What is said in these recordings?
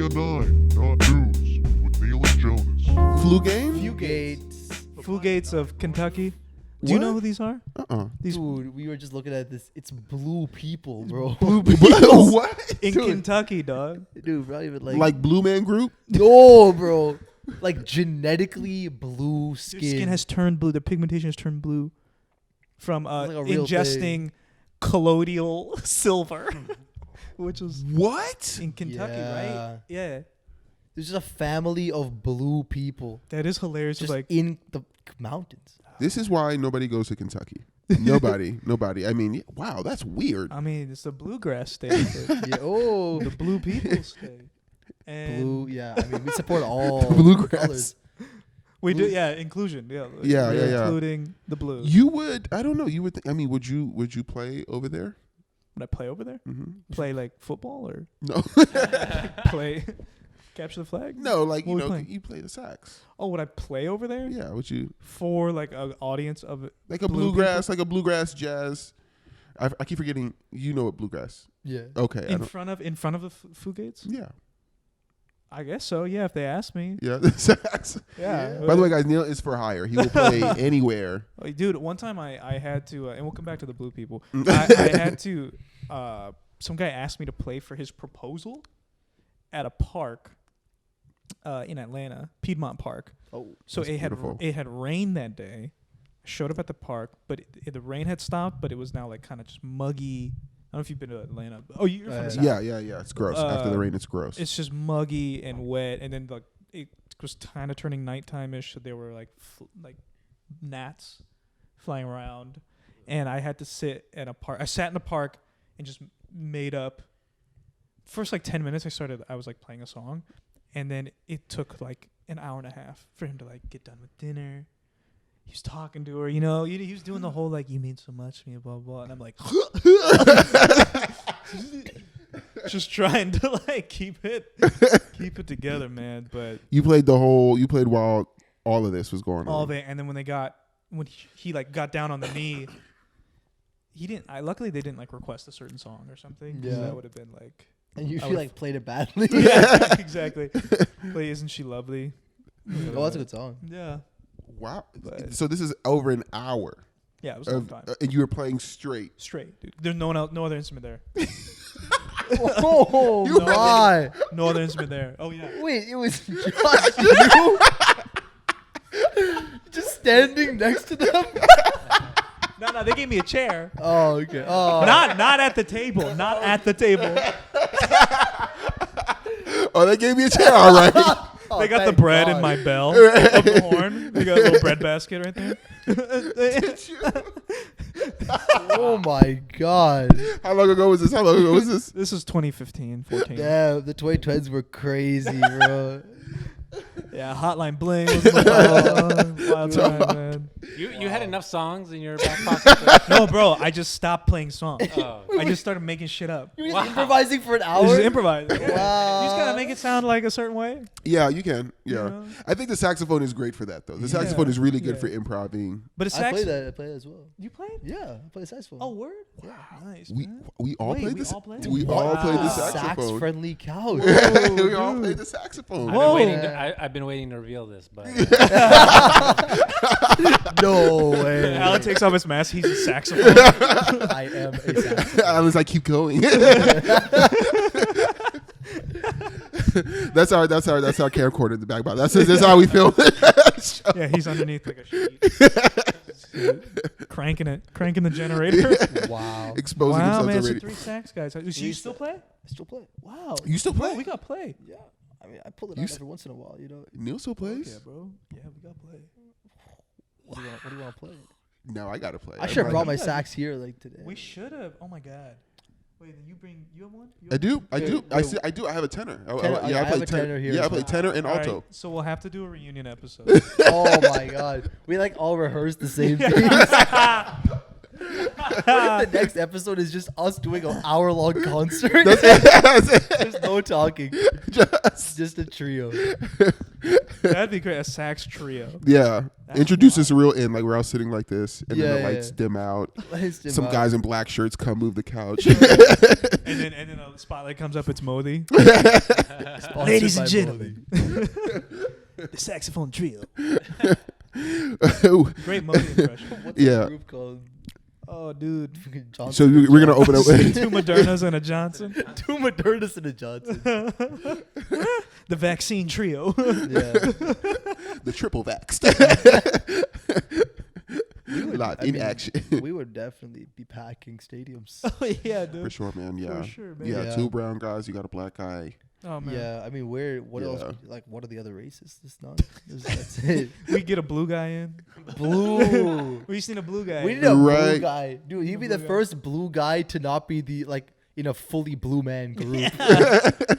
Papaya 9, not news, with Neel and Jonas. Flu game? Fugates of Kentucky. Do you know who these are? These Dude, we were just looking at this. It's blue people, bro. blue people What? in Dude. Kentucky, dog. Dude, not even Like Blue Man Group? no, bro. Like genetically blue Their skin. skin has turned blue. Their pigmentation has turned blue from like a real ingesting colloidal silver, which was What? in Kentucky, right? Yeah, There's just a family of blue people that is hilarious. just Like, in the mountains. This is why nobody goes to Kentucky. Nobody. I mean, wow, that's weird. I mean, it's the bluegrass state, Yeah. Oh, the blue people state, and blue. Yeah. I mean, we support all Bluegrass. colors. we do, blue. yeah, inclusion, yeah, Yeah. including the blue. You would, I don't know, you would, I mean, would you play over there? Would I play over there? Mm-hmm. Play like football or No. play capture the flag? No, like, What you we know, playing? you play the sax. Oh, would I play over there? Yeah, would you, For like an audience of like a Blue bluegrass jazz. I keep forgetting, you know what bluegrass. Yeah. Okay. in front of the Fugates? Yeah. I guess so. Yeah, if they ask me. Yeah. Sax. Yeah. By the way, guys, Neel is for hire. He will play anywhere. Dude, one time I had to, and we'll come back to the blue people. I had to. Some guy asked me to play for his proposal at a park in Atlanta, Piedmont Park. Oh. So That's beautiful. it had rained that day. I showed up at the park, but the rain had stopped, but it was now like kind of just muggy. I don't know if you've been to Atlanta. Oh, you're from the South. Yeah. It's gross. After the rain, it's gross. It's just muggy and wet, and then like it was kind of turning nighttime-ish, so there were like gnats flying around, and I had to sit at a park. I sat in the park and just made up. First like 10 minutes, I was like playing a song, and then it took like an hour and a half for him to like get done with dinner. He was talking to her, he was doing the whole like, you mean so much to me, blah blah, and I'm like, just trying to like keep it together, man. But you played while all of this was going on. all of it, and then when he like got down on the knee, he didn't. Luckily they didn't like request a certain song or something. 'Cause Yeah. that would have been like. And you I would've- like played it badly. Yeah, exactly. Play Isn't She Lovely? Oh, that's a good song. Yeah. Wow. But- So this is over an hour. Yeah, it was a long time. And you were playing straight. Straight, dude. There's no other instrument there. Oh You- my! No other instrument there. Oh yeah. Wait, it was just you just standing next to them. No, they gave me a chair. Oh, okay. Oh, Not at the table. Not at the table. Oh, they gave me a chair. All right. Oh, They got the thank bread God. in my bell of the horn. They got a little bread basket right there. Oh my God! How long ago was this? This was 2015, 14. Damn, the 2010s were crazy, bro. Yeah, Hotline Bling was wild time, man. You had enough songs in your back pocket. No, bro, I just stopped playing songs. Oh. I just started making shit up. You were Wow. just improvising for an I hour. just improvised. Yeah. Wow. You just gotta make it sound like a certain way. Yeah, you can. Yeah. You know? I think the saxophone is great for that, though. The Yeah. saxophone is really good Yeah. for improvising. But a I sax. play that. I play that as well. You played? Yeah, I play the saxophone. Oh, word? Yeah, nice. We man. we all Wait, played we this. all played? We all played the Wow. saxophone. Sax-friendly couch. We all dude. played the saxophone. Whoa. I've been waiting to reveal this, but No way. Alan takes off his mask. He's a saxophone. I am a saxophone. I was like, keep going. That's our camcorder in the back. That's how we film it. Yeah, he's underneath like a sheet. Cranking the generator. Wow. Exposing Wow, himself man, to so radio. 3 sax guys. So you still play? I still play. Wow. You still play? Bro, we got play. Yeah. I mean, I pull it You out s- every once in a while, you know. Neil still plays? Yeah, bro. Yeah, we got play. What do you want to play? No, I gotta play. I should have brought my Yeah. sax here like today. We should have. Oh my god. Wait, you have one? You I have do. I Okay, do. wait. I do. I have a tenor. Tenor, I have play a tenor here Yeah, I as play well. tenor and All right, alto. so we'll have to do a reunion episode. Oh my God. We like all rehearsed the same things. What if the next episode is just us doing an hour-long concert? That's it. There's no talking. Just a trio. That'd be great. A sax trio. Yeah. That's Introduce us wild. real in, like we're all sitting like this, and then the lights dim out. Some guys in black shirts come move the couch. And then a spotlight comes up. It's Modi. Sponsored Ladies and by gentlemen, the saxophone trio. Ooh, Great Modi impression. What's Yeah. the group called? Oh, dude. Johnson so and we're gonna open up. Two Modernas and a Johnson. Two Modernas and a Johnson. The vaccine trio. Yeah. The triple vaxxed. Live I in mean, action. We would definitely be packing stadiums. Oh, yeah, dude. For sure, man. Yeah. For sure, man. Yeah, Yeah. 2 brown guys. You got a black guy. Oh, man. Yeah, I mean, what Yeah. else? Like, what are the other races? It's not. That's it. We get a blue guy in. Blue. We just need a blue guy. We in. need a blue Right. guy, dude. He'd be the Blue guy. first blue guy to not be the like in a fully blue man group.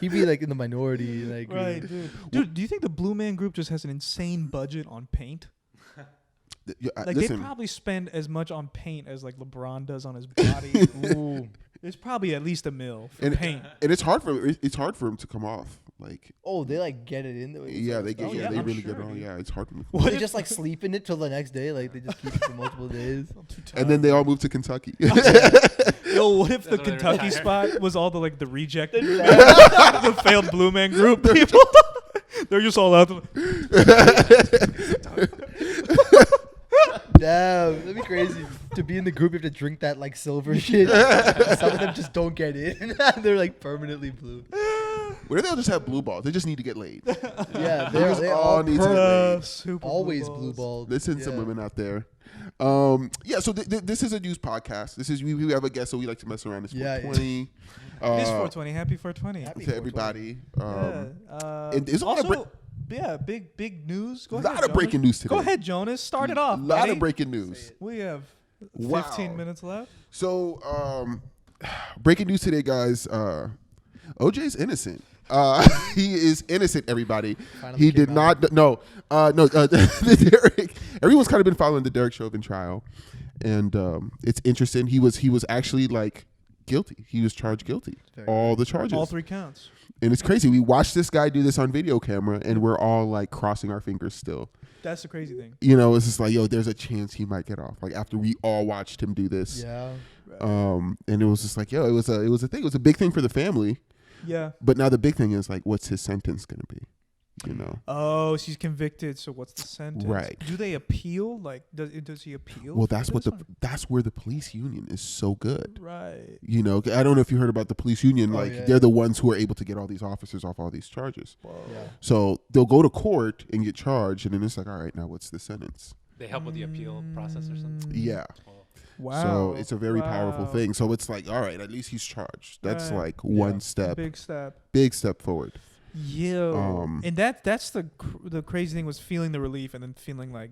He'd be like in the minority, like Right, dude. Dude, do you think the Blue Man Group just has an insane budget on paint? Like they Listen, probably spend as much on paint as like LeBron does on his body. Ooh. There's probably at least $1 million for And- paint. and it's hard for him to come off. Like, Oh, they like get it in there. yeah, they get, Oh, yeah, yeah, they I'm really sure, get on. dude. Yeah, it's hard for them. What They if- just like sleep in it till the next day. Like they just keep it for multiple days. And then they all move to Kentucky. Yo, what if the That's when they Kentucky retire. spot was all the like the reject, the failed Blue Man Group people? They're just all out. Damn, that'd be crazy. To be in the group, you have to drink that like silver shit. Some of them just don't get in. They're like permanently blue. What if they'll just have blue balls? They just need to get laid. Yeah, They they all all need to get laid. Super always balls. blue balled. Listen, yeah. some women out there. Yeah, so this is a news podcast. This is we have a guest, so we like to mess around. It's Yeah, 420. It is 420. Happy 420. Happy To everybody. Yeah. and there's a lot of also, yeah, big news. Go a ahead, lot of Jonas. breaking news today. Go ahead, Jonas. Start it off. A lot buddy. of breaking news. We have Wow. 15 minutes left. So, breaking news today, guys. OJ's innocent. He is innocent. Everybody. Finally He came did out. not. No. The Derek. Everyone's kind of been following the Derek Chauvin trial, and it's interesting. He was actually like guilty. He was charged guilty. Very All the charges. All 3 counts. And it's crazy. We watched this guy do this on video camera, and we're all like crossing our fingers still. That's the crazy thing. You know, it's just like, yo, there's a chance he might get off. Like after we all watched him do this. Yeah. And it was just like, yo, it was a thing. It was a big thing for the family. Yeah. But now the big thing is like, what's his sentence gonna be? You know. Oh, she's convicted. So what's the sentence? Right. Do they appeal? Like, does he appeal? Well, for that's what this one? that's where the police union is so good. Right. You know, I don't know if you heard about the police union. Oh, Like yeah, they're yeah. the ones who are able to get all these officers off all these charges. Whoa. Yeah. So they'll go to court and get charged, and then it's like, all right, now what's the sentence? They help with the appeal process or something. Yeah. Wow. So it's a very powerful Wow. thing. So it's like, all right, at least he's charged. That's Right. like one Yeah. step, Big step. forward. Yo. And that's the crazy thing was feeling the relief and then feeling like,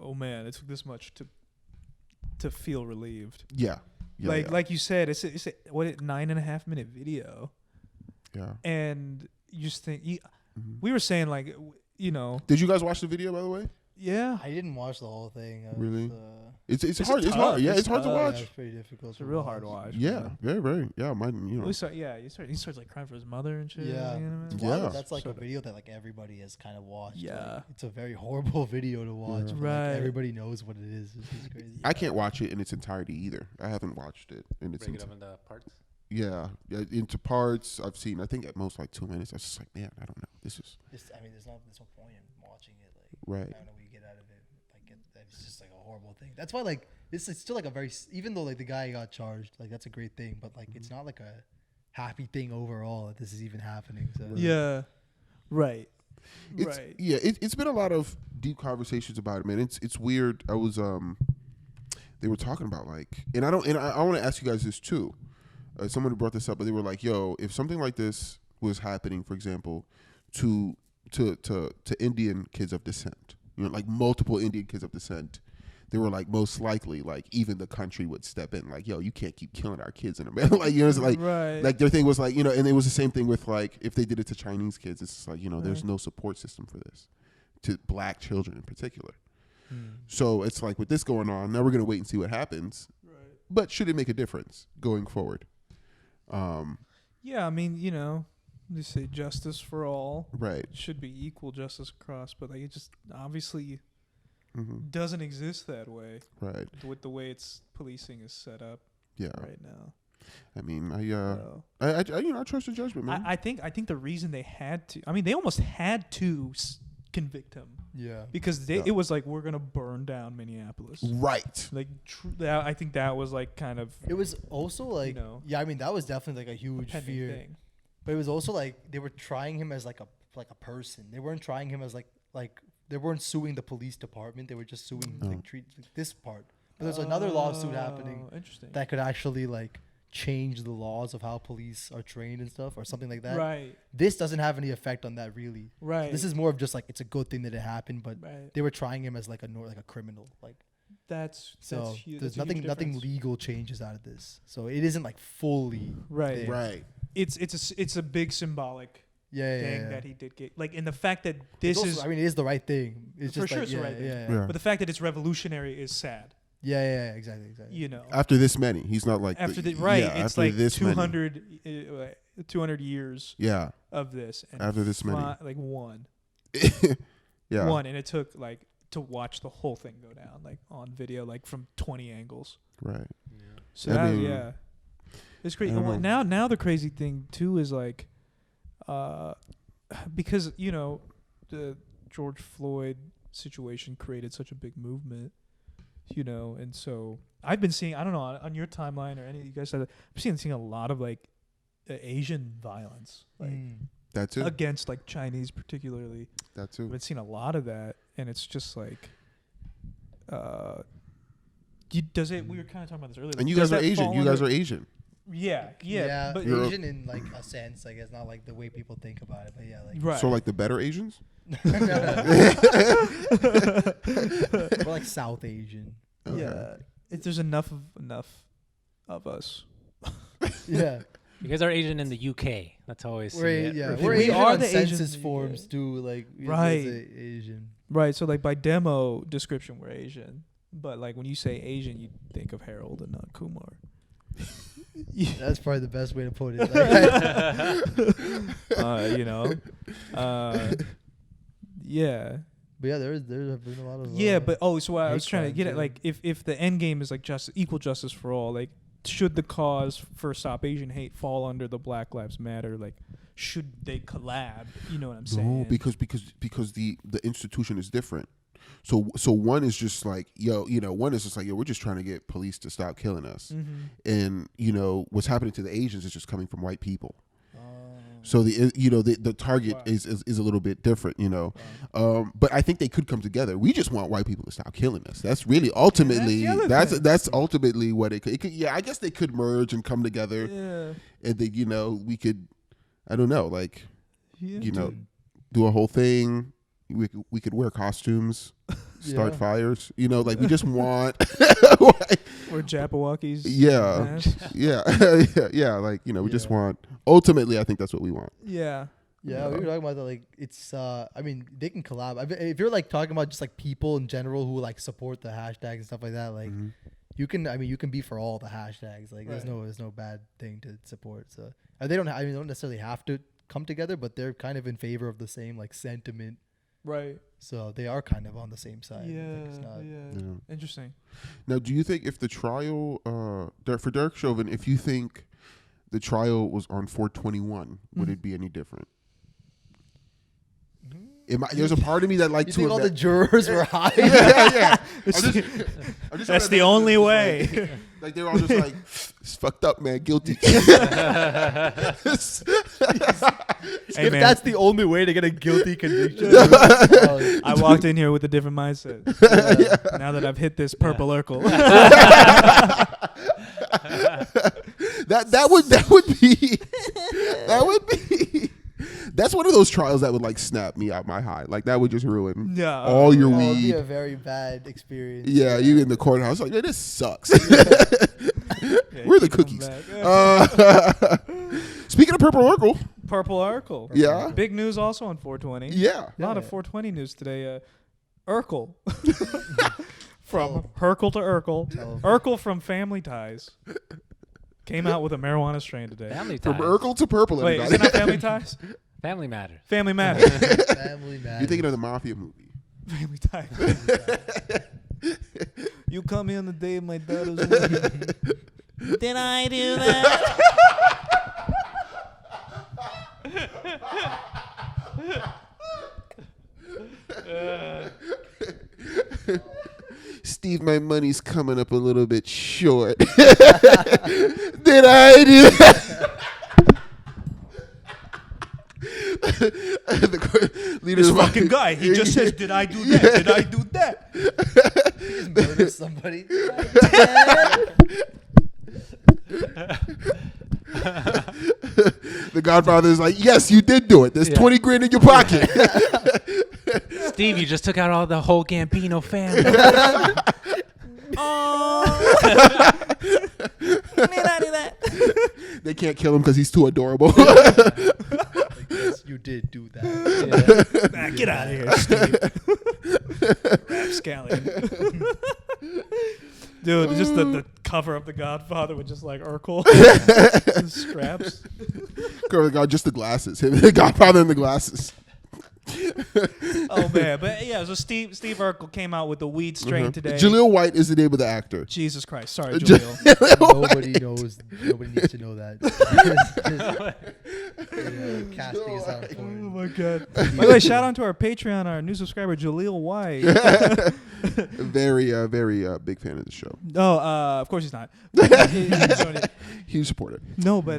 oh man, it took this much to feel relieved. Yeah. Yeah. Like you said, it's a 9.5 minute video, yeah. and you just think Mhm. we were saying like you know Did you guys watch the video, by the way? yeah, I didn't watch the whole thing. Really? It's It's hard. It's tough. hard. Yeah, It's it's hard to tough. watch. It's pretty difficult. it's a real hard watch. Yeah, very, very. Yeah, mine. You know. He starts like crying for his mother and shit. Yeah. you know what I mean? It's Yeah. wild that that's like So a video that like everybody has kind of watched. Yeah. Like, it's a very horrible video to watch. Yeah. but, like, Right. everybody knows what it is. It's just crazy. I can't watch it in its entirety either. I haven't watched it in its Break it up entirety. into parts. Yeah, into parts. I've seen. I think at most like 2 minutes. I was just like, man, I don't know. This is I mean, there's no point in watching it. Like, right. I don't know what you get out of it. Like, it's just like a horrible thing. That's why, like, it's still like a very, even though like the guy got charged, like that's a great thing, but like it's not like a happy thing overall that this is even happening. So Yeah, right, It's, right. Yeah, it's been a lot of deep conversations about it, man. It's weird. I was they were talking about like, and I want to ask you guys this too. Someone brought this up, but they were like, "Yo, if something like this was happening, for example, to Indian kids of descent, you know, like multiple Indian kids of descent." They were like, most likely, like even the country would step in, like, yo, you can't keep killing our kids in America. Like, you know, it's like, right. like their thing was like, you know, and it was the same thing with like, if they did it to Chinese kids, it's just like, you know, there's Right. no support system for this, to black children in particular. Hmm. So it's like with this going on, now we're gonna wait and see what happens. but should it make a difference going forward? Yeah, I mean, you know, they say justice for all. Right. It should be equal justice across, but like it just obviously Mm-hmm. doesn't exist that way Right. with the way it's policing is set up Yeah. right now. I mean, So, I trust the judgment, man. I think the reason they had to, I mean, they almost had to convict him Yeah. because Yeah. it was like, we're gonna burn down Minneapolis. Right. Like, I think that was like kind of It was also like, know, yeah, I mean, that was definitely like a huge pending fear. thing. But it was also like they were trying him as like a person. They weren't trying him as like they weren't suing the police department. They were just suing Oh. like this part. But there's another lawsuit happening Interesting. that could actually like change the laws of how police are trained and stuff or something like that. Right. This doesn't have any effect on that really. Right. This is more of just like it's a good thing that it happened, but right. they were trying him as like a criminal. Like That's so huge. there's That's a huge nothing difference. legal changes out of this. So it isn't like fully Right. there. Right. It's a big symbolic Yeah, thing yeah. that he did get, like, in the fact that It's this also- is, I mean, it is the right thing. It's For just sure like, it's the yeah, right thing. yeah, Yeah. but the fact that it's revolutionary is sad. yeah, exactly. You know, After this many, he's not like after the, the right, Yeah, it's after like this many. 200 years Yeah. of this. And After this many. like one, Yeah. one, and it took like to watch the whole thing go down, like on video, like from 20 angles. Right. So I that, mean, yeah, it's crazy. I don't Well, know. now the crazy thing too is like, because you know, the George Floyd situation created such a big movement, you know, and so I've been seeing, I don't know, on your timeline or any of you guys said, I've seeing a lot of like Asian violence, like That too. against like Chinese particularly. That I've too. been seeing a lot of that, and it's just like, we were kind of talking about this earlier. And you does guys are that Asian. fall You guys under- are Asian. Yeah, but You're- Asian in like a sense, I guess, not like the way people think about it, but yeah, like right. So like the better Asians? we're like South Asian. Okay. yeah, there's enough of us. Yeah, You guys are Asian in the UK. That's how I always see we're it. yeah Right? we're We Asian are on the Asians census in the forms UK. too. Like Right. Asian. Right. So like by demo description, we're Asian, but like when you say Asian, you think of Harold and not Kumar. That's probably the best way to put it. Like, You know, yeah. but yeah, there's been a lot of Yeah, but so what I hate was trying to get at, crimes, yeah. like, if the end game is like equal justice for all, like, should the cause for Stop Asian Hate fall under the Black Lives Matter? Like, should they collab? You know what I'm saying? No, because the institution is different. So one is just like, one is just like, we're just trying to get police to stop killing us. And, what's happening to the Asians is just coming from white people. So the target Wow. is a little bit different, but I think they could come together. We just want white people to stop killing us. That's really ultimately the other thing. that's ultimately what it could. Yeah, I guess they could merge and come together, Yeah. and then we could, I don't know, like Yeah. do a whole thing. We could wear costumes, start Yeah. fires. Like we just want. Or Jabberwockies. Yeah. masks. Yeah, yeah. Like we just Yeah. want. Ultimately, I think that's what we want. Yeah. Yeah, we were talking about that. Like, it's. I mean, they can collab. If you're like talking about just like people in general who like support the hashtag and stuff like that, like Mhm. you can. I mean, you can be for all the hashtags. Like, Right. there's no bad thing to support. So they don't. They don't necessarily have to come together, but they're kind of in favor of the same like sentiment. Right. So they are kind of on the same side. Yeah. It's not, Yeah. Interesting. Now, do you think if the trial for Derek Chauvin, if you think the trial was on 421, would Mhm. it be any different? There's a part of me that like You to think all the ima- jurors were high? yeah. It's I'm the- just That's the imagine only just way. Like they were all just like, it's fucked up, man, guilty. Hey, If man. that's the only way to get a guilty conviction, I walked in here with a different mindset. Now that I've hit this purple Urkel. that would be that's one of those trials that would like snap me out my high. Like that would just ruin Yeah. all your it would be weed. a very bad experience. Yeah, you in the courthouse like, this sucks. Yeah, Where are the keep 'em cookies? back. Speaking of Purple Urkel, Purple Urkel. yeah, Big news also on 420. yeah. A lot of Yeah. 420 news today. Urkel from Hercule to Urkel. Tell 'em. Urkel from Family Ties came out with a marijuana strain today. Family From ties. Urkel to purple. Wait, is everybody. it not Family Ties? Family matters. Family Matters. Family man. You're thinking of the mafia movie. Family Ties. You come here on the day of my daughter's wedding. Did I do that? Steve, my money's coming up a little bit short. Did I do that? This fucking guy, he just says, did I do that? Did I do that? He just murdered somebody. The Godfather is like, yes, you did do it. There's 20 grand in your pocket. Steve, you just took out all the whole Gambino family. They can't kill him because he's too adorable. Like, yes, you did do that. Nah, get out of here, Steve. Rapscallion. Dude, just the cover of The Godfather with just like Urkel. And straps. God, just the glasses. Him, the Godfather and the glasses. Oh, man. But yeah, so Steve Urkel came out with the weed strain today. Jaleel White is the name of the actor. Jesus Christ. Sorry, Jaleel. Nobody knows. Nobody needs to know that. Casting is not Oh, important. my God. By the way, shout out to our Patreon, our new subscriber, Jaleel White. Very big fan of the show. No, of course he's not. Huge supporter. No, but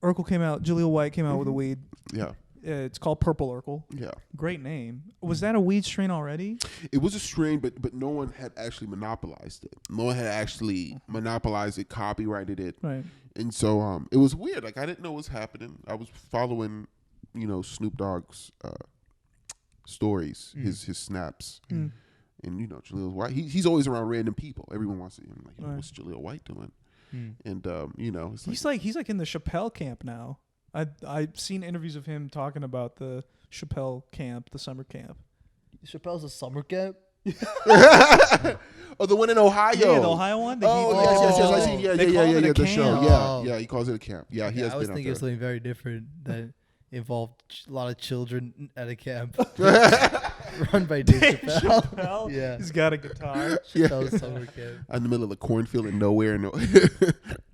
Urkel came out, Jaleel White came out with a weed. Yeah. It's called Purple Urkel. Yeah. Great name. Was that a weed strain already? It was a strain, but no one had actually monopolized it. No one had actually monopolized it, copyrighted it. Right. And so it was weird. Like, I didn't know what was happening. I was following, Snoop Dogg's stories, his snaps. Mm. And, Jaleel White, he's always around random people. Everyone wants to see him. Like, Right. what's Jaleel White doing? Mm. And, it's He's like in the Chappelle camp now. I've seen interviews of him talking about the Chappelle camp, the summer camp. Chappelle's a summer camp. Oh, the one in Ohio. Yeah, the Ohio one. that he- Yes. I see. They call it a The show. camp. Yeah, he calls it a camp. Yeah, he Yeah, has I was been out thinking of there. something very different that involved a lot of children at a camp run by Dave Chappelle. Chappelle. Yeah. He's got a guitar. Chappelle's summer camp. In the middle of the cornfield and nowhere.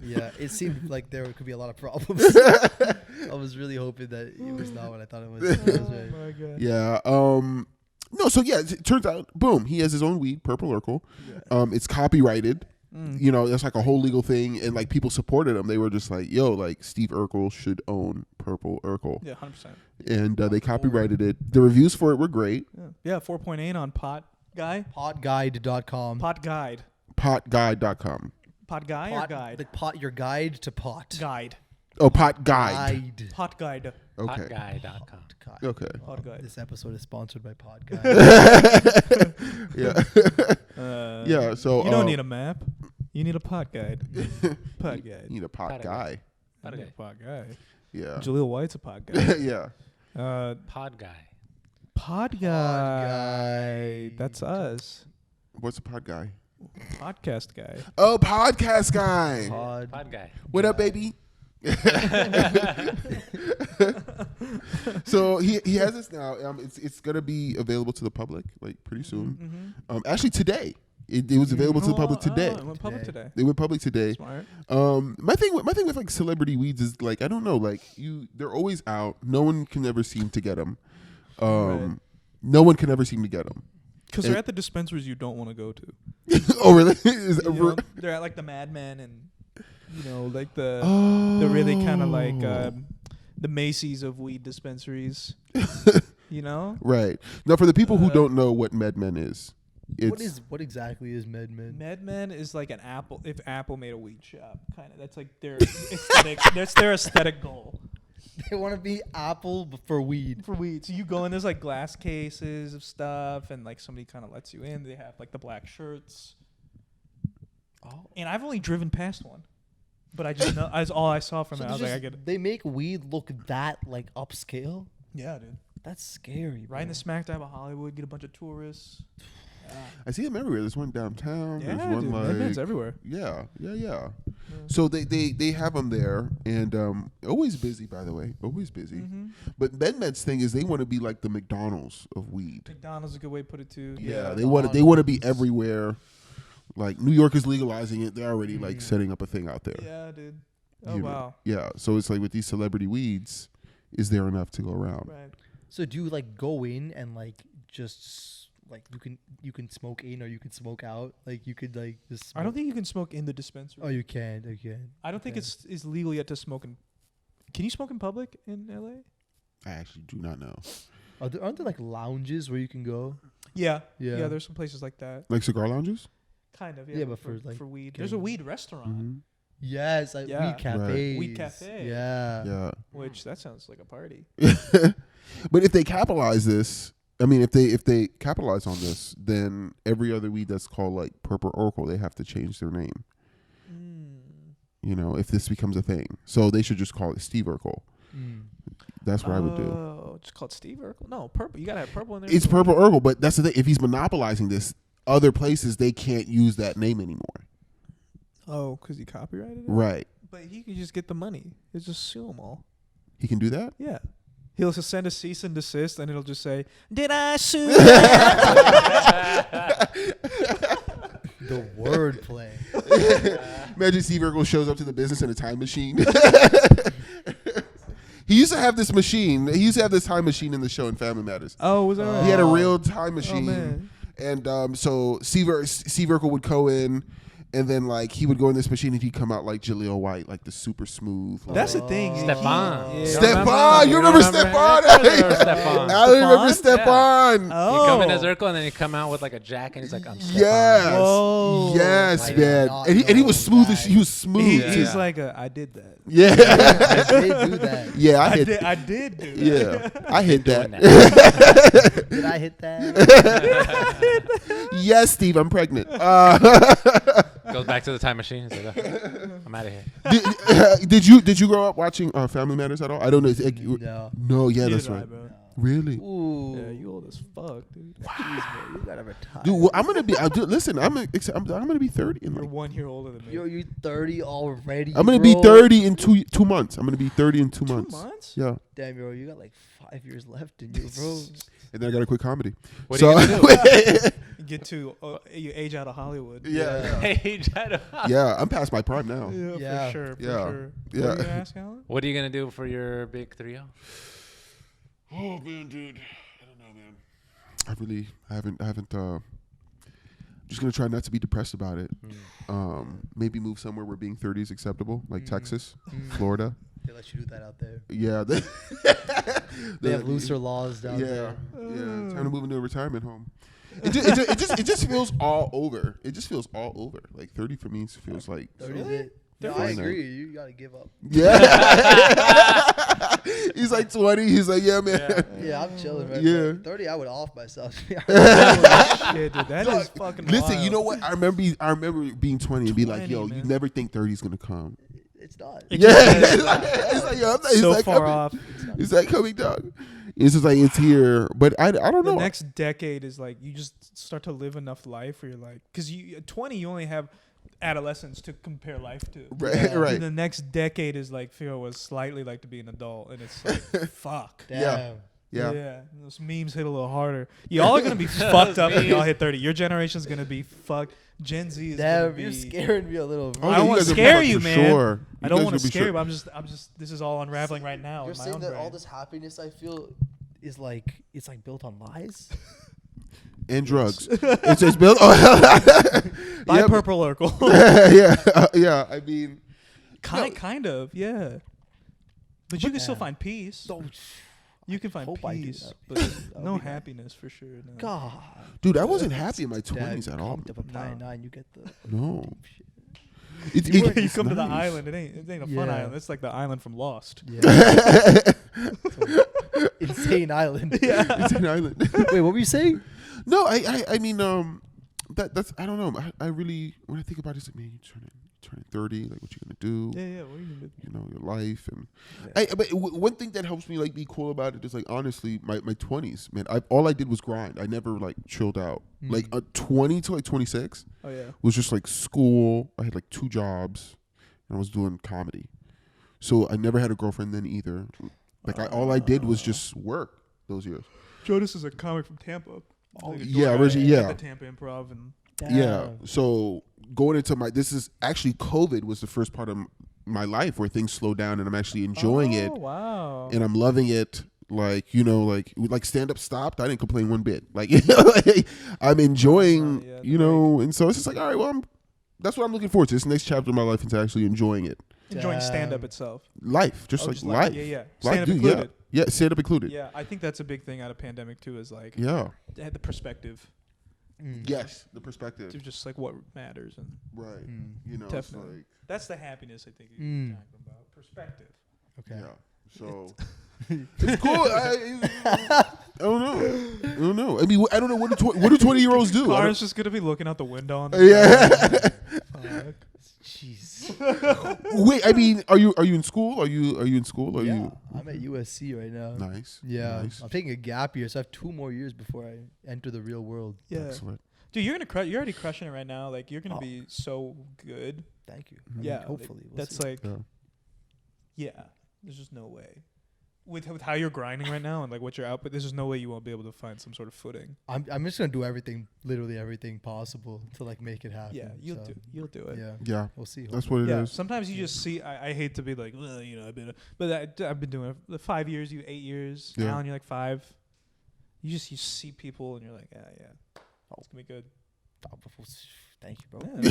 Yeah, it seemed like there could be a lot of problems. I was really hoping that it was not what I thought it was. That was right. Oh my God. Yeah. No. So yeah, it turns out, boom, he has his own weed, Purple Urkel. It's copyrighted. That's like a whole legal thing, and like people supported him. They were just like, "Yo, like Steve Urkel should own Purple Urkel," Yeah, 100%. and they copyrighted it. The reviews for it were great. Yeah, 4.8 on Pot Guy. Potguide.com. Pot Guide. Potguide.com. Pot Guy or Guide? Like pot, your guide to pot. Guide. Oh, Pot Guide. Guide. Pot Guide. Okay. Hotguy.com. Okay. Pot Guide. This episode is sponsored by Pot Guide. Yeah. Yeah. So You don't need a map. You need a pot guide. Pot guide. You need a pot Pot guy. You need a pot guy. Yeah. Jaleel White's a pot guy. Yeah. Pod guy. Pod guy. That's us. What's a pot guy? Podcast guy. Oh, podcast guy. Pod guy. What up, baby? So he has this now. It's gonna be available to the public like pretty soon. Actually today, it was available to the public today. It went public today. They went public today. Smart. My thing with like celebrity weeds is like I don't know, like they're always out. No one can ever seem to get them. Right. No one can ever seem to get them. Because they're at the dispensaries you don't want to go to. Oh really? Is that You know, they're at like the Mad Men and like the really kind of like the Macy's of weed dispensaries. Right. Now for the people who don't know what MedMen is, What exactly is MedMen? MedMen is like an Apple. If Apple made a weed shop, kind of. That's like their aesthetic. That's their aesthetic goal They want to be Apple for weed. for weed. So you go in, there's like glass cases of stuff, and like somebody kind of lets you in. They have like the black shirts. Oh. And I've only driven past one, but I just know that's all I saw from it. I was like, I get it. They make weed look that like upscale. Yeah, dude. That's scary. Right in bro. the smack dab of Hollywood, get a bunch of tourists. I see them everywhere. There's one downtown. Yeah, There's one dude, like Men's everywhere. yeah. So they have them there, and always busy, by the way, always busy. Mm-hmm. But Men's thing is they want to be like the McDonald's of weed. McDonald's is a good way to put it too. Yeah, they want to be everywhere. Like New York is legalizing it. They're already like setting up a thing out there. Yeah, dude. Oh You know? wow. Yeah, so it's like with these celebrity weeds, is there enough to go around? Right. So do you like go in and like just like you can smoke in or you can smoke out? Like you could like just. I don't think you can smoke in the dispensary. Oh, you can. Okay. I don't think Okay. it's legal yet to smoke in. Can you smoke in public in LA? I actually do not know. Aren't there like lounges where you can go? Yeah. Yeah. Yeah. There's some places like that. Like cigar lounges? Kind of. Yeah, but but for, like, for weed, getting- there's a weed restaurant, Mm-hmm. Yes, like Yeah. weed cafes. Weed cafe. Yeah. Yeah. which that sounds like a party. But if they capitalize this, I mean, if they capitalize on this, then every other weed that's called like Purple Oracle, they have to change their name. You know, if this becomes a thing, so they should just call it Steve Urkel. Mm. That's what I would do. Oh, just called Steve Urkel? No, purple. You gotta have purple in there. It's too. Purple Urkel, but that's the thing. If he's monopolizing this, other places they can't use that name anymore. Oh, because he copyrighted it. Right? But he can just get the money. He'll just sue them all. He can do that. Yeah. He'll just send a cease and desist, and it'll just say, "Did I sue?" The wordplay. Imagine Steve Urkel shows up to the business in a time machine. He used to have this machine. He used to have this time machine in the show in Family Matters. Oh, was that right? He had a real time Oh, machine. man. And so Steve Urkel would go in, and then like he would go in this machine, and he'd come out like Jaleel White, like the super smooth. Like, That's the thing. Stefan. Yeah. Stefan, you remember Stefan? Stefan. I remember Stefan? Stefan. Oh. You come in as Urkel and then you come out with like a jack and he's like, I'm Stefan. Yes, Whoa. yes, I did man. not And he know was smooth. that. He was smooth. He's too. like, I did that. Yeah, I did do that. yeah. I hit. I did do that. Yeah, I hit Doing that. that. Did I hit that? Yes, Steve, I'm pregnant. Goes back to the time machine. He's like, I'm out of here. Did you grow up watching Family Matters at all? I don't know. No. No, yeah, Neither that's did I, right. bro. Really? Ooh. Yeah, you old as fuck, dude. Jeez, bro, you gotta retire. Dude, well, I'm gonna be. Listen, I'm gonna be 30 in You're like. 1 year older than me. You're 30 already. I'm gonna be bro. 30 in two months. I'm gonna be 30 in 2 months. 2 months? Yeah, Damn, bro, you got like 5 years left in you, bro. and then I gotta quit comedy. What are you gonna You get to you age out of Hollywood. Yeah, Hey, Jado. yeah. I'm past my prime now. Yeah, Yeah. for sure. For Yeah. sure. Yeah. What are you gonna ask, Alan? What are you going to do for your big 3-0? Oh man, dude, I don't know, man. I haven't. Just gonna try not to be depressed about it. Maybe move somewhere where being 30 is acceptable, like Texas, Florida. They let you do that out there. Yeah, They have looser laws down Yeah, there. yeah. Time to move into a retirement home. It just feels all over. It just feels all over. Like 30 for me feels like 30 Really? is it? No, I Fine, agree. You gotta give up. yeah. He's like 20. He's like, yeah, man. Yeah, I'm chilling, man. Yeah. But 30, I would off myself. Shit, dude, that is fucking Listen, wild. you know what? I remember being 20 and be like, 20, yo, you man. never think 30 is gonna come. It's not. It Yeah, just- it's like, yo, I'm not, so it's like far coming. off. It's like coming, dog. It's just like it's here, but I don't The know. next decade is like you just start to live enough life where you're like, because you at 20 you only have adolescence to compare life to. Right, Yeah. right. And the next decade is like figure out what it's slightly like to be an adult, and it's like fuck. Damn. Yeah. Those memes hit a little harder. Y'all are gonna be fucked up when y'all hit 30. Your generation's gonna be fucked. Gen Z is gonna Damn, be. you're scaring me a little. Oh, I yeah, don't you wanna guys are scare fucked you, for man. Sure. I don't guys want to will be scare you, sure. but I'm just. This is all unraveling right now. You're in my saying own that brain. all this happiness I feel is like it's like built on lies. And drugs. It's just built. Oh, Buy yeah, Purple Urkel. yeah. I mean, kind of, yeah. But you can still find peace. Don't. You can find hope I do peace, that. but That'd no be nice. happiness for sure. No. God. dude, I wasn't happy in my Damn, 20s at all. come to Papaya No. 9, you get the. No. Shit. You it's come to the nice. island. It ain't a fun Yeah. island. It's like the island from Lost. Yeah. Insane island. It's an island. Wait, what were you saying? No, I mean, that's I don't know. I really when I think about it, it's like, man, you turning 30, like what you gonna do? Yeah. What are you gonna do? You know, your life and Yeah. but one thing that helps me like be cool about it is like honestly my 20s, man. All I did was grind. I never like chilled out. Like 20 to like 26 Oh yeah. was just like school. I had like 2 jobs and I was doing comedy. So I never had a girlfriend then either. Like all I did was just work those years. Jonas is a comic from Tampa. Like a yeah, door guy originally, at yeah. The Tampa Improv and Yeah. So going into this is actually COVID was the first part of my life where things slowed down and I'm actually enjoying it. Wow. And I'm loving it. Like, you know, like stand up stopped. I didn't complain one bit. Like, I'm enjoying, Yeah, you know, and so it's just like, all right, well, that's what I'm looking forward to. This next chapter of my life is actually enjoying it. Enjoying stand up itself. Life, just Oh, like just life. Yeah. Life, Stand up dude, included. Yeah, stand up included. Yeah, I think that's a big thing out of pandemic too. Is like Yeah. the perspective Yes, the perspective. to just like what matters, and Right. You know, Definitely. it's like, that's the happiness I think you're talking about. Perspective. Okay. yeah. So it's cool. I don't know. I don't know. I mean, I don't know what do 20-year-olds do. I Karan's just gonna be looking out the window on the yeah. Jeez. Wait. I mean, are you in school? Are you in school? Are Yeah, you I'm at USC right now. nice? Yeah, Nice. I'm taking a gap year, so I have 2 more years before I enter the real world. Yeah, Excellent. dude, you're gonna you're already crushing it right now. Like you're gonna Oh. be so good. Thank you. Yeah, like, hopefully. We'll that's see. like Yeah. yeah. There's just no way. With how you're grinding right now and like what your output, there's just no way you won't be able to find some sort of footing. I'm just gonna do everything, literally everything possible to like make it happen. Yeah, you'll do it. Yeah, Yeah. we'll see. That's what it is. Yeah, sometimes you just see. I hate to be like, "Ugh," you know, I've been doing it 5 years. 8 years. Yeah. Alan, you're like 5. You see people and you're like, yeah, it's gonna be good. Thank you, bro. Yeah,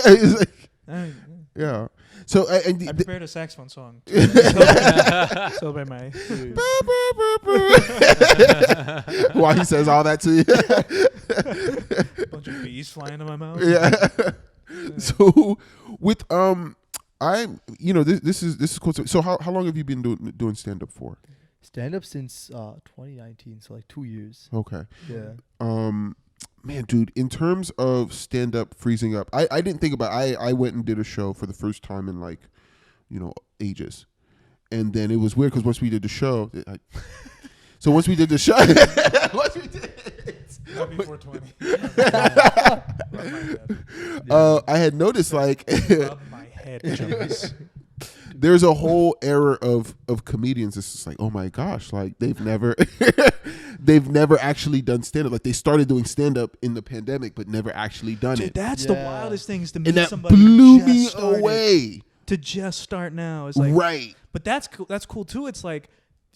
It's like, I yeah. So and I the, prepared a saxophone song to celebrate my. why he says all that to you? Bunch of bees flying in my mouth. Yeah. So with I'm this is cool. So how long have you been doing stand up for? Stand up since 2019, so like 2 years. Okay. Yeah. Man, dude, in terms of stand up freezing up, I didn't think about I went and did a show for the first time in like, ages. And then it was weird because once we did the show, once we did the show, once we did Happy 420. I had noticed like Rub my head, Jonas. there's a whole era of comedians. It's just like, oh my gosh, like they've never actually done stand up. Like they started doing stand up in the pandemic, but never actually done Dude, it. that's the Yeah. wildest thing is to meet And that somebody blew who me just started. away. To just start now is like, Right. but that's cool. That's cool too. It's like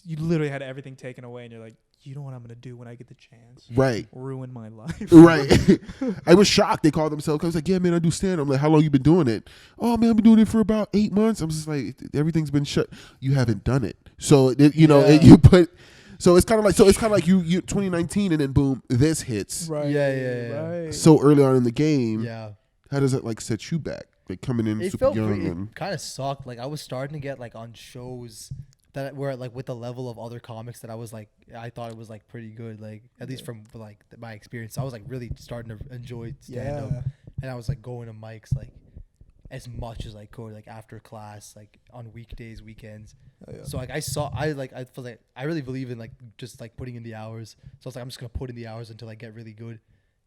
you literally had everything taken away, and you're like, you know what I'm gonna do when I get the chance? Right. Ruin my life. Right. I was shocked. They called themselves. I was like, yeah, man, I do stand up. I'm like, how long you been doing it? Oh, man, I've been doing it for about 8 months. I'm just like, everything's been shut. You haven't done it. So, you put, so it's kind of like you 2019 and then boom, this hits Right. Yeah. Right. so early on in the game. Yeah. How does that like set you back? Like coming in It super felt young pretty, and it kind of sucked. Like I was starting to get like on shows that were like with the level of other comics that I was like, I thought it was like pretty good. Like at least from like my experience, I was like really starting to enjoy stand up, and I was like going to mics like as much as I could, like after class, like on weekdays, weekends. Oh, yeah. So like I feel like I really believe in like just like putting in the hours. So I was like, I'm just gonna put in the hours until I get really good,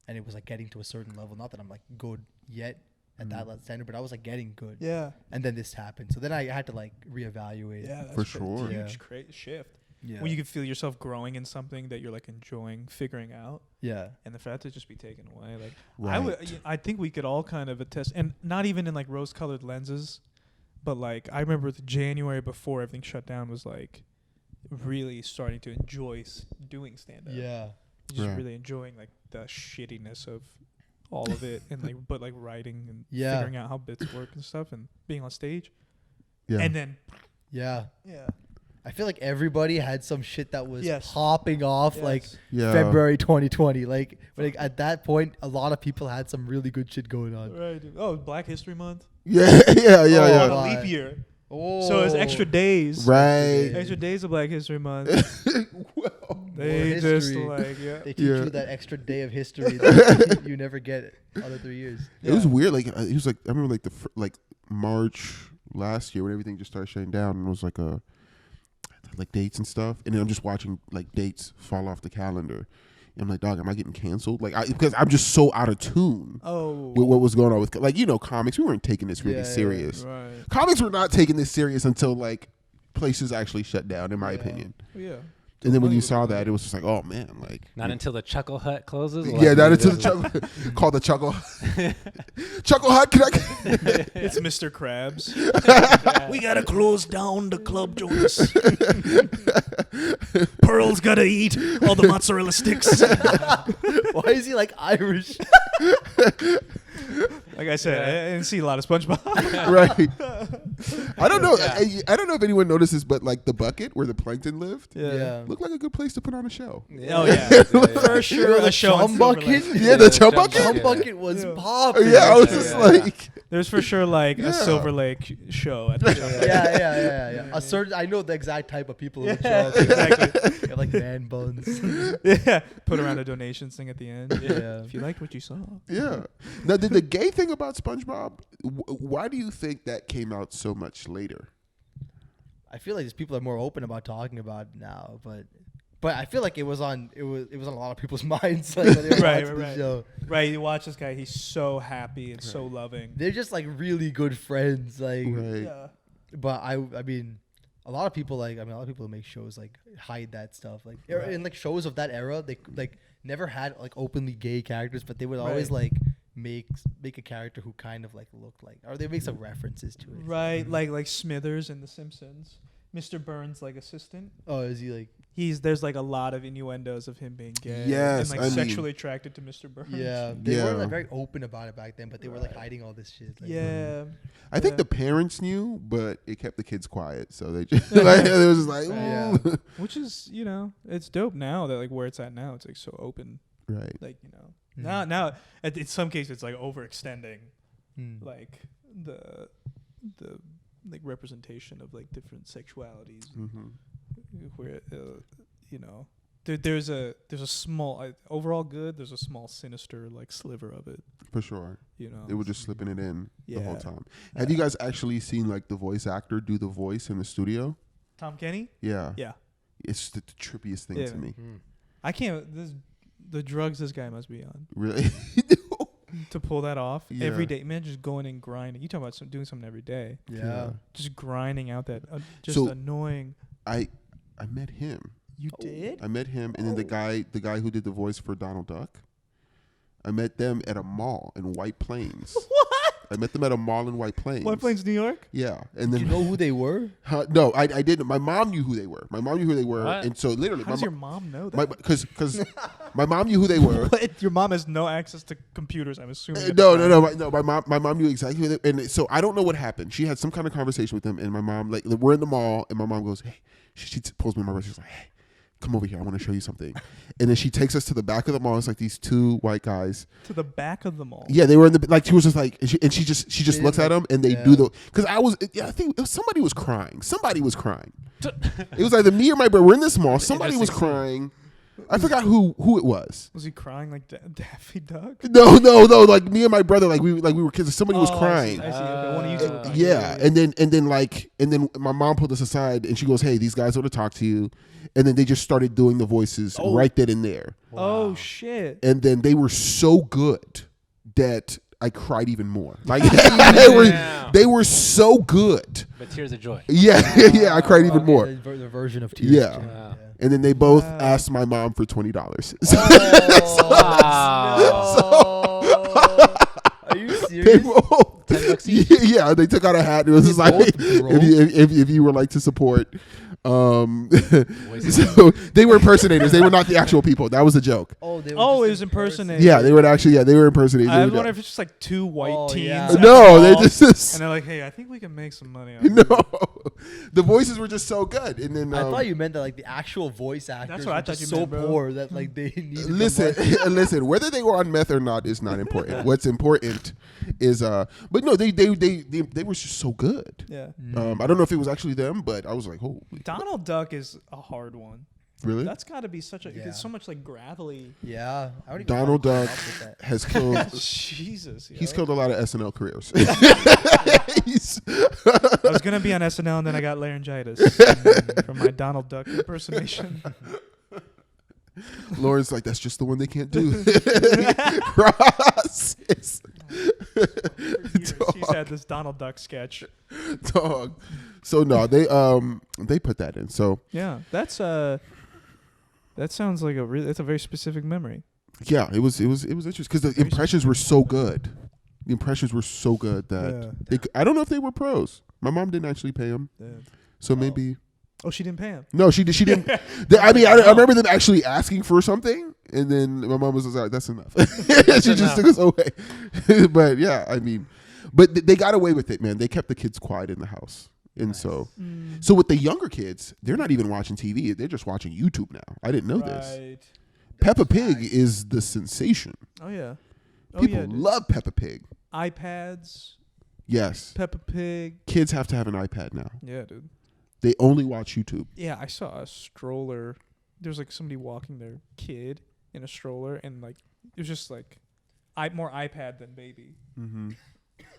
and it was like getting to a certain level. Not that I'm like good yet at that standard, but I was like getting good. Yeah. And then this happened. So then I had to like reevaluate. Yeah. That's For crazy. sure. It's a Yeah. huge shift. Yeah. When you can feel yourself growing in something that you're like enjoying figuring out, Yeah. and the fact to just be taken away, like Right. I think we could all kind of attest, and not even in like rose-colored lenses, but like I remember the January before everything shut down was like really starting to enjoy doing stand-up. Yeah. Just Right. really enjoying like the shittiness of all of it, and like but like writing and Yeah. figuring out how bits work and stuff, and being on stage, yeah. and then Yeah. yeah, I feel like everybody had some shit that was Yes. popping off like yeah. February 2020. Like at that point, a lot of people had some really good shit going on. right. Oh, Black History Month. Yeah. Yeah. Oh, Yeah. On a wow. leap year, Oh. so it's extra days. Right. Extra days of Black History Month. Well, They More just history. like They teach Yeah. you that extra day of history that you never get other 3 years. It was weird. Like it was like I remember like like March last year when everything just started shutting down and it was like like dates and stuff. And then I'm just watching like dates fall off the calendar. And I'm like, dog, am I getting canceled? Like because I'm just so out of tune with what was going on with like comics. We weren't taking this really Yeah, serious. Right. Comics were not taking this serious until like places actually shut down, in my opinion. Yeah. And then when you saw that, it was just like, oh man, like Not until the Chuckle Hut closes. yeah, not until the Chuckle called the Chuckle Chuckle Hut. Can I? It's Mr. Krabs. We gotta close down the club, Jonas. Pearl's gotta eat all the mozzarella sticks. Why is he like Irish? Like I said, I didn't see a lot of SpongeBob. Right. I don't know. I don't know if anyone notices, but like the bucket where the plankton lived looked like a good place to put on a show. Oh yeah, for sure. A show on Chum bucket? Silver Lake. Yeah, the chum chum bucket. Chum Yeah. bucket was Yeah. popping. Yeah, I was just like, There's for sure like Yeah. a Silver Lake show at the show. yeah. A certain, I know the exact type of people who would show up. Exactly. They have like man buns. Yeah. Put around a donations thing at the end. Yeah. If you liked what you saw. yeah. Now, the gay thing about SpongeBob, why do you think that came out so much later? I feel like these people are more open about talking about it now, but I feel like it was on a lot of people's minds. Like, when they were Right, watching the right. show. Right, you watch this guy, he's so happy and so loving. They're just like really good friends. Like, Right. Yeah. but I mean, a lot of people who make shows like hide that stuff. Like in like shows of that era, they like never had like openly gay characters, but they would always like make a character who kind of like looked like, or they make some references to it. Right, like Smithers in The Simpsons. Mr. Burns' like assistant. Oh, is he like? There's like a lot of innuendos of him being gay. Yes, and I like mean- sexually attracted to Mr. Burns. Yeah, they Yeah. weren't like very open about it back then, but they were like hiding all this shit. Like, Yeah. I think Yeah. the parents knew, but it kept the kids quiet. So they just like, it was just like, Yeah. ooh. Which is, it's dope now that like where it's at now, it's like so open. Right. Like, Mm. now in some cases it's like overextending Mm. like the like representation of like different sexualities Mm-hmm. where there's a small overall good, there's a small sinister like sliver of it, For sure. They were just slipping it in the whole Yeah. time. Have you guys actually seen like the voice actor do the voice in the studio? Tom Kenny. Yeah. Yeah, It's the trippiest thing Yeah. to me. I can't. The drugs this guy must be on Really? to pull that off Yeah. every day. Man, just going and grinding. You talking about doing something every day, Yeah. just grinding out that just So- annoying. I met him. You did? I met him, and then the guy who did the voice for Donald Duck. I met them at a mall in White Plains. What? I met them at a mall in White Plains. White Plains, New York. Yeah, and Do then you know who they were? no, I didn't. My mom knew who they were. What? And so literally, How does your mom know that? because my mom knew who they were. What? Your mom has no access to computers, I'm assuming. at the No, time. My mom knew exactly who they, and so I don't know what happened. She had some kind of conversation with them, and my mom like we're in the mall, and my mom goes, "Hey," she pulls me in my breast. She's like, "Hey, come over here. I want to show you something." And then she takes us to the back of the mall. It's like these two white guys. To the back of the mall. Yeah, they were in the like. She was just like, and she just looks at them, and they do the because I think somebody was crying. Somebody was crying. It was either me or my brother. We're in this mall. Somebody was crying. I forgot who it was. Was he crying like Daffy Duck? No. Like me and my brother, like we were kids. Somebody was crying. I see. Okay, one of you two were crying. Yeah, and then my mom pulled us aside, and she goes, "Hey, these guys want to talk to you." And then they just started doing the voices right then and there. Oh shit! And then they were so good that I cried even more. Like they were so good. But tears of joy. Yeah, I cried even more. The version of tears. Yeah. too. Wow. And then they both Wow. asked my mom for $20. Oh, are you They serious? both, $10 each? yeah, they took out a hat. It was just like both broke? if you were like to support. So they were impersonators. They were not the actual people. That was a joke. Oh, they were Oh, just it was impersonating. Yeah, they were actually. They were impersonators. I They was were wondering if it's just like two white Oh, teens. yeah. at the no, they mall, just and they're like, "Hey, I think we can make some money." On no. this." The voices were just so good, and then I thought you meant that like the actual voice actors what I were thought just you so meant, bro. poor that like they needed the listen, money. listen. Whether they were on meth or not is not important. What's important is but no, they were just so good. Yeah. I don't know if it was actually them, but I was like, holy. Donald Duck is a hard one. Really? That's got to be such a. Yeah. It's so much like gravelly. Yeah, I don't even Donald know how to Duck come up with that. has killed. Jesus. He's yo. killed a lot of SNL careers. I was gonna be on SNL and then I got laryngitis from my Donald Duck impersonation. Lauren's like, that's just the one they can't do. Ross is She's had this Donald Duck sketch. dog. So no, they put that in. So Yeah, that sounds like that's a very specific memory. yeah, it was interesting because the impressions were so good. The impressions were so good that I don't know if they were pros. My mom didn't actually pay them, so maybe. Oh, she didn't pay him. No, she didn't. I mean, I remember them actually asking for something, and then my mom was like, "That's enough." She just took us away. But yeah, I mean, but they got away with it, man. They kept the kids quiet in the house, and so with the younger kids, they're not even watching TV. They're just watching YouTube now. I didn't know this. Right. Peppa Pig is the sensation. Oh yeah. Oh People yeah. dude. love Peppa Pig. iPads. Yes, Peppa Pig. kids have to have an iPad now. Yeah, dude. They only watch YouTube. Yeah, I saw a stroller. There's like somebody walking their kid in a stroller, and like it was just like, more iPad than baby. Mm-hmm.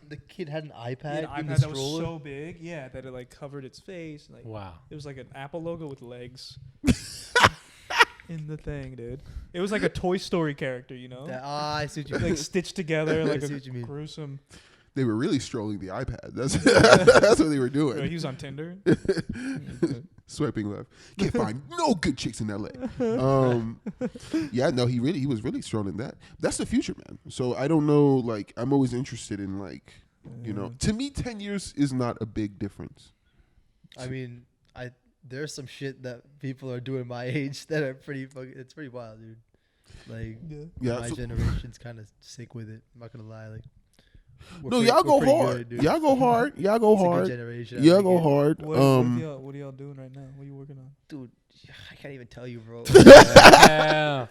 The kid had an iPad An in iPad the that was stroller. so big, yeah, that it like covered its face. Like Wow. it was like an Apple logo with legs in the thing, dude. It was like a Toy Story character, you know, I see what you mean. like stitched together, like I see a what you mean. gruesome. They were really strolling the iPad. That's what they were doing. Bro, he was on Tinder. Swiping left. Can't find no good chicks in LA. Yeah, no, he was really strolling that. That's the future, man. So I don't know. Like, I'm always interested in like, you know, to me, 10 years is not a big difference. I mean, there's some shit that people are doing my age that are pretty fucking. It's pretty wild, dude. Like, Yeah, my so- generation's kind of sick with it. I'm not gonna lie. Like, No, y'all go hard. Y'all go hard. Y'all go It's a good hard. generation. I Y'all think go it- hard. What are y'all doing right now? What are you working on? Dude. I can't even tell you, bro. Yeah.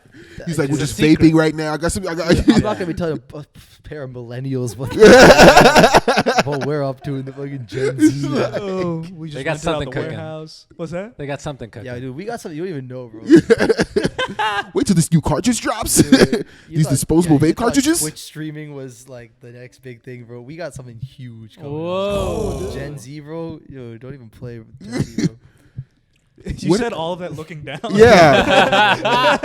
He's like, we're It's a just secret. vaping right now. I got some. I'm not gonna be telling a pair of millennials what we're up to in the fucking Gen Z. Oh, we just They got rented out something the cooking. warehouse. What's that? They got something cooking. Yeah, dude, we got something you don't even know, bro. Wait till this new cartridge drops. Dude, you These thought- disposable you vape thought cartridges. Twitch streaming was like the next big thing, bro. We got something huge coming. Whoa. Up. Gen Z, bro. Yo, don't even play with Gen Z, bro. You What- said all of that looking down. Yeah.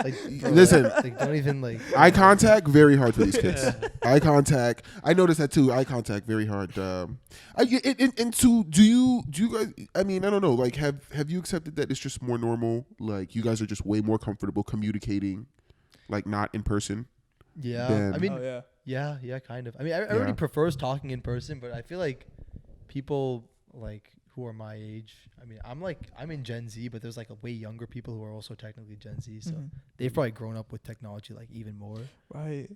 Like, bro, Listen. like, don't even like. Eye contact, very hard for these kids. Eye contact. I noticed that too. Eye contact, very hard. And so, do you guys? I mean, I don't know. Like, have you accepted that it's just more normal? Like, you guys are just way more comfortable communicating, like not in person. Yeah, Then- I mean, Oh yeah. yeah, kind of. I mean, everybody Yeah. prefers talking in person, but I feel like people like who are my age. I mean, I'm in Gen Z, but there's like a way younger people who are also technically Gen Z, so Mhm. they've probably grown up with technology like even more. Right.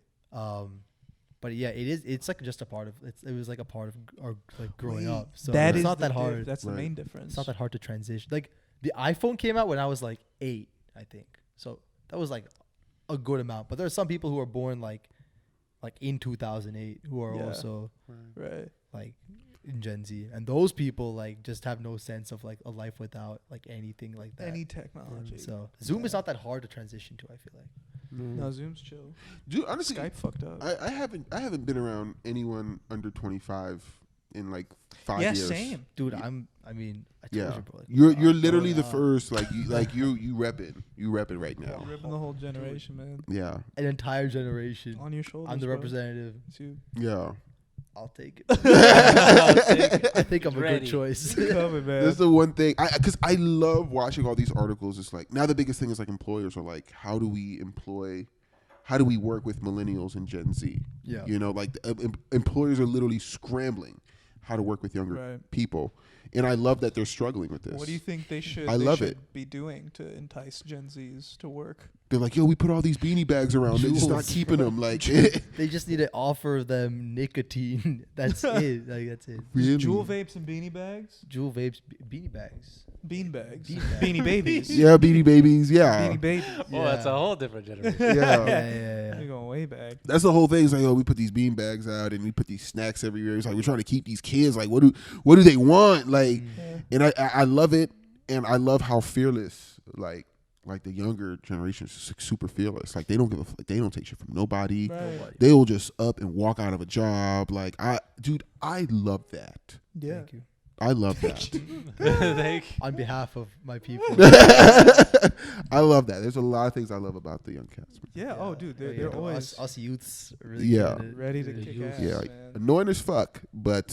But yeah, it's like just a part of it was like a part of our like growing Wait, up. So that it's is not the that hard. That's the Right. main difference. It's not that hard to transition. Like the iPhone came out when I was like 8, I think. So that was like a good amount. But there are some people who are born like in 2008 who are Yeah. also Right. like in Gen Z, and those people like just have no sense of like a life without like anything like that. Any technology. So Zoom is not that hard to transition to. I feel like. No, Zoom's chill. Dude, honestly, Skype fucked up. I haven't been around anyone under 25 in like 5 yeah, years. same. Dude, I told Yeah, you, bro. Like, you're literally the on. first. Like you repping right now. Ripping the whole generation, man. Yeah, An entire generation. On your shoulders. I'm the bro. representative. It's you. yeah. I'll take it. I'll take it. I think I'm a Ready. good choice. Coming, man. That's the one thing, because I love watching all these articles. It's like now the biggest thing is like employers are like, how do we work with millennials and Gen Z? Yeah. You know, like employers are literally scrambling how to work with younger Right. people, and I love that they're struggling with this. What do you think they should? I love it. Be doing to entice Gen Zs to work? They're like, yo, we put all these beanie bags around. They're just not Jules, keeping them. Like, They just need to offer them nicotine. That's it. Like that's it. really? Jewel vapes and beanie bags, Jewel vapes, beanie bags. bean bags, Bean bags. beanie babies, Yeah, beanie babies. Yeah, beanie babies. Oh, that's a Yeah. whole different generation. yeah. Yeah. You're going way back. That's the whole thing. It's like, oh, we put these bean bags out and we put these snacks everywhere. It's like we're trying to keep these kids. Like, what do they want? Like, Yeah. and I love it, and I love how fearless like the younger generation is just super fearless. Like they don't they don't take shit from nobody. Right. They will just up and walk out of a job. Like I love that. Yeah. Thank you. I love that. Thank you. On behalf of my people. I love that. There's a lot of things I love about the young cats. Man. Yeah. Oh, dude, they're Yeah, always us youths are really Yeah. doing it. ready to Yeah. kick ass. Yeah, like, man. annoying as fuck, but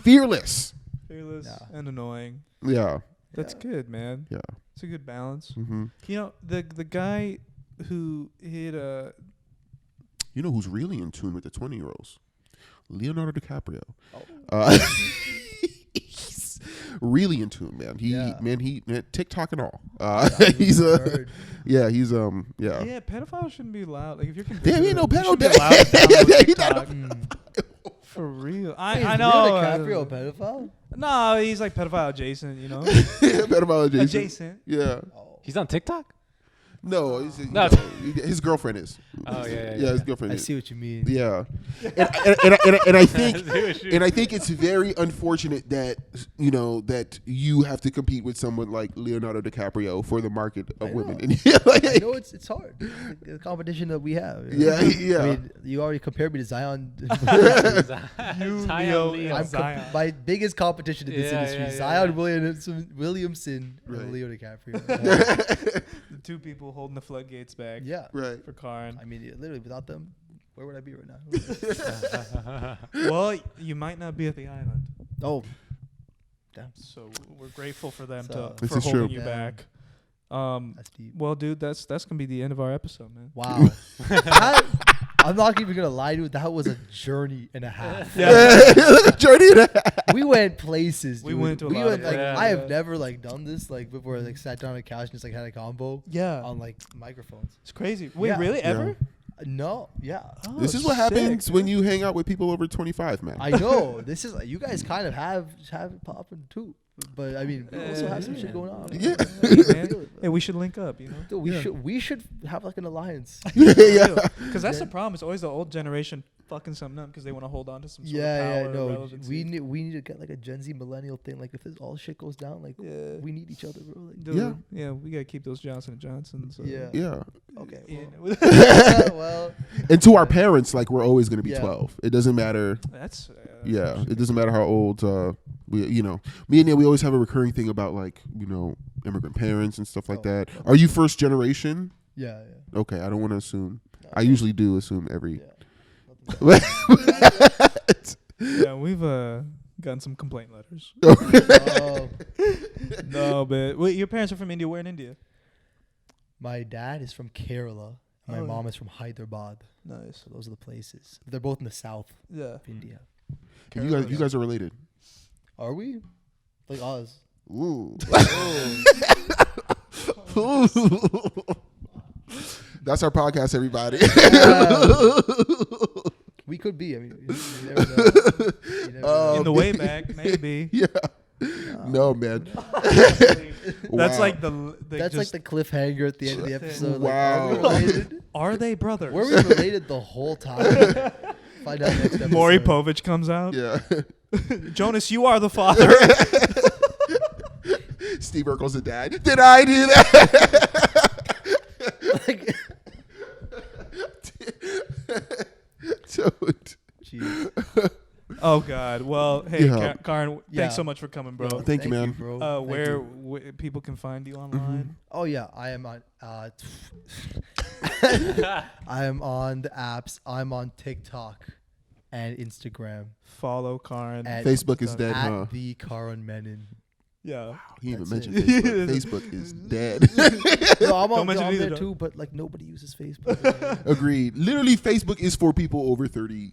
fearless. Fearless Yeah. and annoying. Yeah. That's good, man. Yeah. It's a good balance. Mm-hmm. You know, the guy who hit You know who's really in tune with the 20-year-olds? Leonardo DiCaprio. Oh. He's really in tune, man. He TikTok and all. He's he's a yeah. yeah, pedophiles shouldn't be allowed. Like if you're Damn, convicted, he no of it, you pedo. shouldn't be allowed to download Yeah, he TikTok. For real. I know. DiCaprio a pedophile? No, he's like pedophile adjacent, you know. Pedophile adjacent. Adjacent. Yeah. Oh. He's on TikTok? No, No. his girlfriend is. Oh, yeah. His girlfriend I is. see what you mean. Yeah, and I think See and I think it's very unfortunate that that you have to compete with someone like Leonardo DiCaprio for the market of I women. know. And like, I know it's hard. The competition that we have. Yeah, yeah. I mean, you already compared me to Zion. Zion. My biggest competition in this Yeah, industry: yeah, Zion yeah. Williamson, Right. and Leo DiCaprio. The two people holding the floodgates back Yeah. right. for Karan. I mean, literally, without them, where would I be right now? Well, you might not be at the island. Oh, damn. So we're grateful for them So- This for is holding true. you Yeah. back. That's deep. Well, dude, that's gonna be the end of our episode, man. Wow. I'm not even gonna lie to you. That was a journey and a half. Journey and a half. We went places. We dude. went to a lot of like, places. I Yeah. have never like done this like before. Like sat down on a couch and just like had a combo Yeah, on like microphones. it's crazy. Wait, Yeah. really? Yeah. Ever? No, yeah. Oh, This is what sick, happens when dude. you hang out with people over 25, man. I know. This is you guys kind of have it popping too, but I mean, we also have some Yeah. shit going on. Yeah. Hey, man. Hey, we should link up, you know? Dude, we should have like an alliance. Yeah. Because that's Yeah. the problem. It's always the old generation fucking something up because they want to hold on to some sort of Yeah, power. no. relevancy. We need to get like a Gen Z millennial thing. Like if this all shit goes down, like Yeah. we need each other, bro. Like, Dude, Yeah. yeah, we gotta keep those Johnson and Johnsons. Yeah. Yeah. okay. Yeah. Well, And to our parents, like we're always gonna be Yeah. 12. It doesn't matter. That's Yeah, it doesn't matter how old. Me and Neel, we always have a recurring thing about like immigrant parents and stuff like Oh, that. okay. Are you first generation? yeah. Okay, I don't want to assume. No, I usually do assume every. Yeah. Yeah, we've gotten some complaint letters. Oh, No, but wait, your parents are from India. Where in India? my dad is from Kerala. My Oh, mom is from Hyderabad. Nice. So those are the places. They're both in the south Yeah. of India. You guys are related. Are we? Like Oz. Ooh. Oh. That's our podcast, everybody. We could be. I mean, you never know. You never know. In the way back, maybe. Yeah. No, man. That's Wow. like the That's like just, the cliffhanger at the end of the episode. Wow. Like, are we related? are they brothers? Were we related the whole time? Find out next episode. Maury Povich comes out. Yeah. Jonas, you are the father. Steve Urkel's the dad. Did I do that? Like, Dude. jeez. Oh God. Well, hey, Yeah. Karan, Yeah. thanks so much for coming, bro. Yo, Thank you, man. bro. Where Thank you. people can find you online? Oh yeah, I am on. I am on the apps. I'm on TikTok and Instagram. Follow Karan. At, Facebook is dead, at huh? the Karan Menon. Yeah. He even That's mentioned it. Facebook. Facebook is dead. No, I'm Don't on mention it either, there dog. too, but like nobody uses Facebook. Agreed. Literally, Facebook is for people over 30.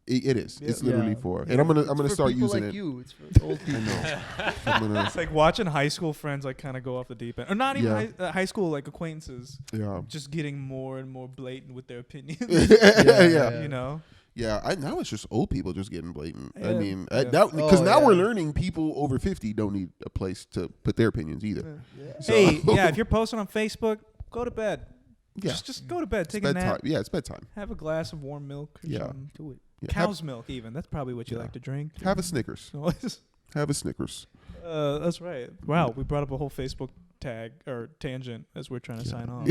It is. Yeah. It's literally Yeah. for. And I'm gonna It's for start people using like it. you. It's for old I people. know. I'm gonna, It's like watching high school friends like kind of go off the deep end, or not even Yeah. high school like acquaintances, yeah. just getting more and more blatant with their opinions. Yeah. You know. Yeah, now it's just old people just getting blatant. I Yeah, mean, yeah. because Oh, now we're yeah. learning people over 50 don't need a place to put their opinions either. Yeah. So- Hey, yeah, if you're posting on Facebook, go to bed. Yeah. Just go to bed. It's Take a bedtime. nap. Yeah, it's bedtime. Have a glass of warm milk. Or Yeah. something. Do it. Yeah. Cow's milk, even. That's probably what you Yeah. like to drink. Have a Snickers. Have a Snickers. That's right. Wow, we brought up a whole Facebook tag or tangent as we're trying to sign off.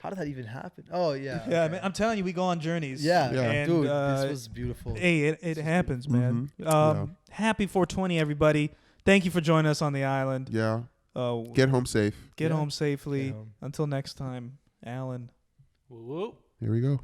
How did that even happen? Oh yeah. Yeah, okay. man, I'm telling you, we go on journeys. Yeah, Yeah. And, dude, this was beautiful. Hey, it happens, man. Yeah. Happy 420, everybody. Thank you for joining us on the island. Yeah. Uh, Get home safe. get Yeah. home safely. Get home. Until next time, Alan. Woo woo. Here we go.